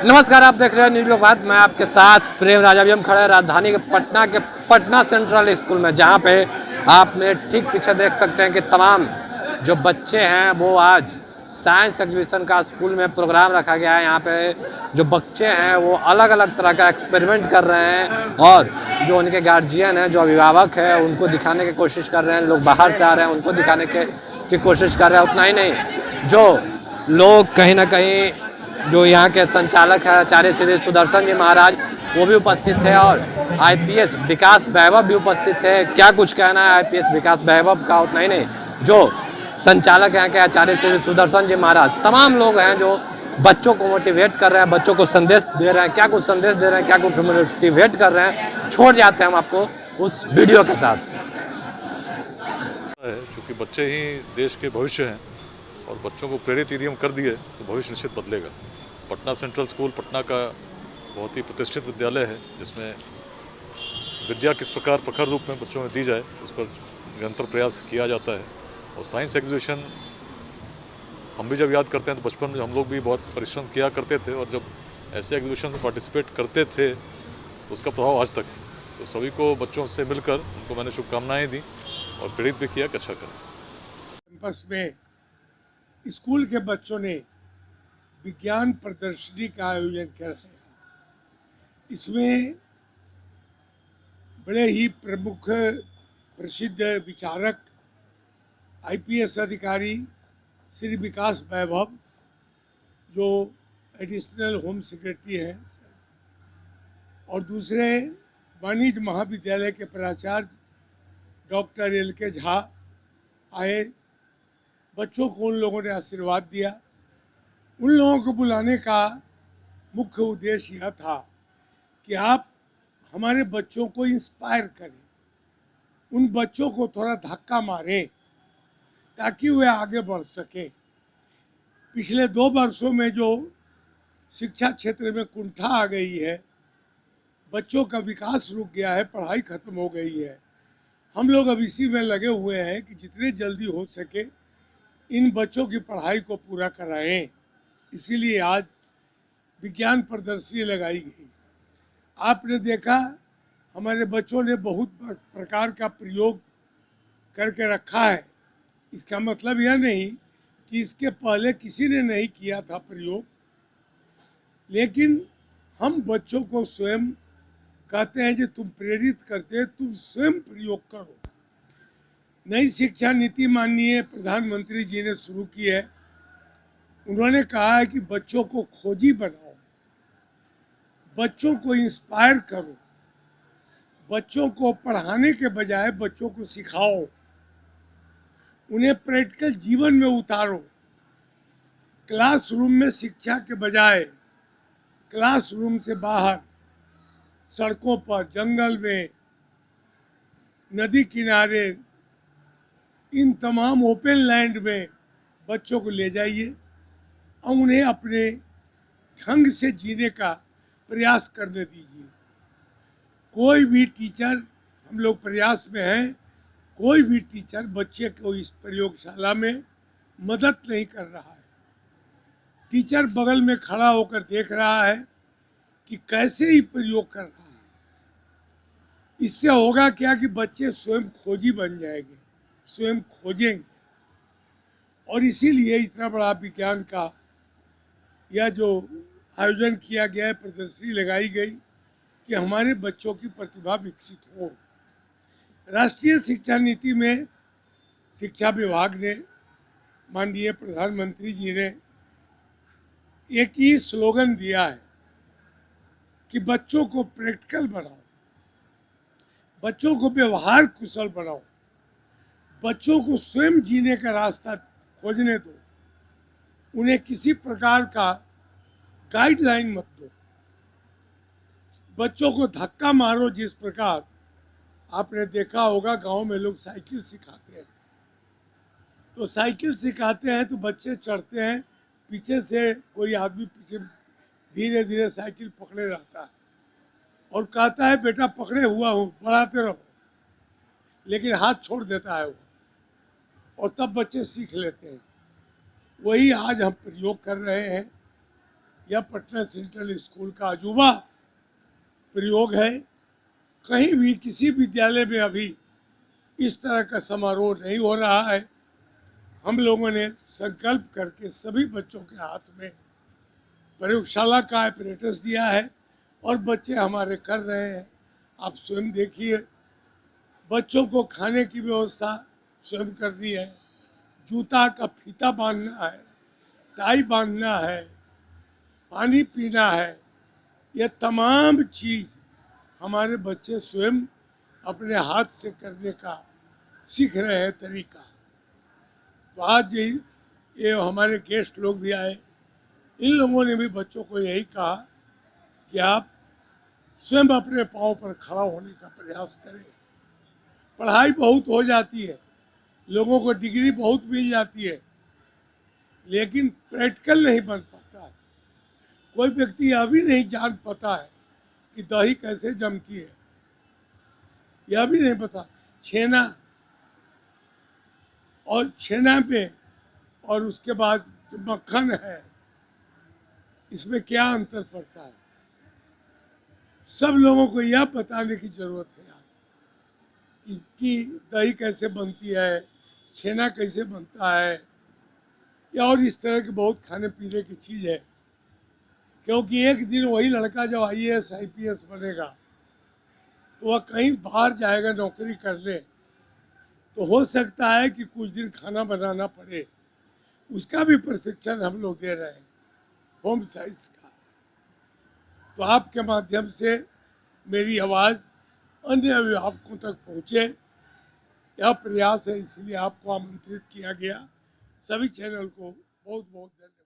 नमस्कार, आप देख रहे हैं न्यूज़ लोकवाद। मैं आपके साथ प्रेम राजा। अभी हम खड़े हैं राजधानी के पटना सेंट्रल स्कूल में, जहां पे आप मेरे ठीक पीछे देख सकते हैं कि तमाम जो बच्चे हैं वो आज साइंस एग्जीबिशन का स्कूल में प्रोग्राम रखा गया है। यहाँ पे जो बच्चे हैं वो अलग अलग तरह का एक्सपेरिमेंट कर रहे हैं और जो उनके गार्जियन हैं, जो अभिभावक हैं, उनको दिखाने की कोशिश कर रहे हैं। लोग बाहर से आ रहे हैं, उनको दिखाने की कोशिश कर रहे हैं। उतना ही नहीं, जो लोग कहीं ना कहीं जो यहाँ के संचालक है आचार्य श्री सुदर्शन जी महाराज, वो भी उपस्थित थे और आईपीएस विकास वैभव भी उपस्थित थे। क्या कुछ कहना है आईपीएस विकास वैभव का, उतना ही नहीं, जो संचालक हैं के आचार्य श्री सुदर्शन जी महाराज, तमाम लोग हैं जो बच्चों को मोटिवेट कर रहे हैं, बच्चों को संदेश दे रहे हैं। क्या कुछ संदेश दे रहे हैं, क्या कुछ मोटिवेट कर रहे हैं, छोड़ जाते हैं हम आपको उस वीडियो के साथ। क्योंकि बच्चे ही देश के भविष्य हैं और बच्चों को प्रेरित यदि हम कर दिए तो भविष्य निश्चित बदलेगा। पटना सेंट्रल स्कूल पटना का बहुत ही प्रतिष्ठित विद्यालय है, जिसमें विद्या किस प्रकार प्रखर रूप में बच्चों में दी जाए उस पर निरंतर प्रयास किया जाता है। और साइंस एग्जीबिशन हम भी जब याद करते हैं तो बचपन में हम लोग भी बहुत परिश्रम किया करते थे और जब ऐसे एग्जीबिशन में पार्टिसिपेट करते थे तो उसका प्रभाव आज तक है। तो सभी को बच्चों से मिलकर उनको मैंने शुभकामनाएँ दी और प्रेरित भी किया कि अच्छा करें। कैंपस में स्कूल के बच्चों ने विज्ञान प्रदर्शनी का आयोजन किया है। इसमें बड़े ही प्रमुख प्रसिद्ध विचारक आईपीएस अधिकारी श्री विकास वैभव, जो एडिशनल होम सेक्रेटरी हैं, और दूसरे वाणिज्य महाविद्यालय के प्राचार्य डॉक्टर LK झा आए। बच्चों को उन लोगों ने आशीर्वाद दिया। उन लोगों को बुलाने का मुख्य उद्देश्य यह था कि आप हमारे बच्चों को इंस्पायर करें, उन बच्चों को थोड़ा धक्का मारें ताकि वे आगे बढ़ सकें। पिछले 2 वर्षों में जो शिक्षा क्षेत्र में कुंठा आ गई है, बच्चों का विकास रुक गया है, पढ़ाई खत्म हो गई है। हम लोग अब इसी में लगे हुए हैं कि जितने जल्दी हो सके इन बच्चों की पढ़ाई को पूरा कराएं। इसीलिए आज विज्ञान प्रदर्शनी लगाई गई। आपने देखा हमारे बच्चों ने बहुत प्रकार का प्रयोग करके रखा है। इसका मतलब यह नहीं कि इसके पहले किसी ने नहीं किया था प्रयोग, लेकिन हम बच्चों को स्वयं कहते हैं कि तुम प्रेरित करते, तुम स्वयं प्रयोग करो। नई शिक्षा नीति माननीय प्रधानमंत्री जी ने शुरू की है। उन्होंने कहा है कि बच्चों को खोजी बनाओ, बच्चों को इंस्पायर करो, बच्चों को पढ़ाने के बजाय बच्चों को सिखाओ, उन्हें प्रैक्टिकल जीवन में उतारो। क्लासरूम में शिक्षा के बजाय क्लासरूम से बाहर सड़कों पर, जंगल में, नदी किनारे, इन तमाम ओपन लैंड में बच्चों को ले जाइए और उन्हें अपने ढंग से जीने का प्रयास करने दीजिए। कोई भी टीचर, हम लोग प्रयास में हैं, कोई भी टीचर बच्चे को इस प्रयोगशाला में मदद नहीं कर रहा है। टीचर बगल में खड़ा होकर देख रहा है कि कैसे ही प्रयोग कर रहा है। इससे होगा क्या कि बच्चे स्वयं खोजी बन जाएंगे, स्वयं खोजेंगे। और इसीलिए इतना बड़ा विज्ञान का यह जो आयोजन किया गया है, प्रदर्शनी लगाई गई कि हमारे बच्चों की प्रतिभा विकसित हो। राष्ट्रीय शिक्षा नीति में शिक्षा विभाग ने, माननीय प्रधानमंत्री जी ने एक ही स्लोगन दिया है कि बच्चों को प्रैक्टिकल बनाओ, बच्चों को व्यवहार कुशल बनाओ, बच्चों को स्वयं जीने का रास्ता खोजने दो, उन्हें किसी प्रकार का गाइडलाइन मत दो। बच्चों को धक्का मारो। जिस प्रकार आपने देखा होगा गांव में लोग साइकिल सिखाते हैं, तो साइकिल सिखाते हैं तो बच्चे चढ़ते हैं, पीछे से कोई आदमी पीछे धीरे धीरे साइकिल पकड़े रहता है और कहता है बेटा पकड़े हुआ हूँ, बढ़ाते रहो, लेकिन हाथ छोड़ देता है वो, और तब बच्चे सीख लेते हैं। वही आज हम प्रयोग कर रहे हैं यह पटना सेंट्रल स्कूल का अजूबा प्रयोग है। कहीं भी किसी विद्यालय में अभी इस तरह का समारोह नहीं हो रहा है। हम लोगों ने संकल्प करके सभी बच्चों के हाथ में प्रयोगशाला का apparatus दिया है और बच्चे हमारे कर रहे हैं। आप स्वयं देखिए, बच्चों को खाने की व्यवस्था स्वयं करनी है, जूता का फीता बांधना है, टाई बांधना है, पानी पीना है, यह तमाम चीज़ हमारे बच्चे स्वयं अपने हाथ से करने का सीख रहे हैं तरीका। तो आज ये हमारे गेस्ट लोग भी आए, इन लोगों ने भी बच्चों को यही कहा कि आप स्वयं अपने पाँव पर खड़ा होने का प्रयास करें। पढ़ाई बहुत हो जाती है, लोगों को डिग्री बहुत मिल जाती है, लेकिन प्रैक्टिकल नहीं बन पाता है। कोई व्यक्ति यह भी नहीं जान पाता है कि दही कैसे जमती है, यह भी नहीं पता। छेना और छेना में और उसके बाद जो मक्खन है, इसमें क्या अंतर पड़ता है, सब लोगों को यह बताने की ज़रूरत है यार कि दही कैसे बनती है, छेना कैसे बनता है, या और इस तरह के बहुत खाने पीने की चीज़ है। क्योंकि एक दिन वही लड़का जब IAS IPS बनेगा तो वह कहीं बाहर जाएगा नौकरी करने, तो हो सकता है कि कुछ दिन खाना बनाना पड़े। उसका भी प्रशिक्षण हम लोग दे रहे हैं, होम साइंस का। तो आपके माध्यम से मेरी आवाज़ अन्य अभिभावकों तक पहुँचे, यह प्रयास है, इसलिए आपको आमंत्रित किया गया। सभी चैनल को बहुत बहुत धन्यवाद।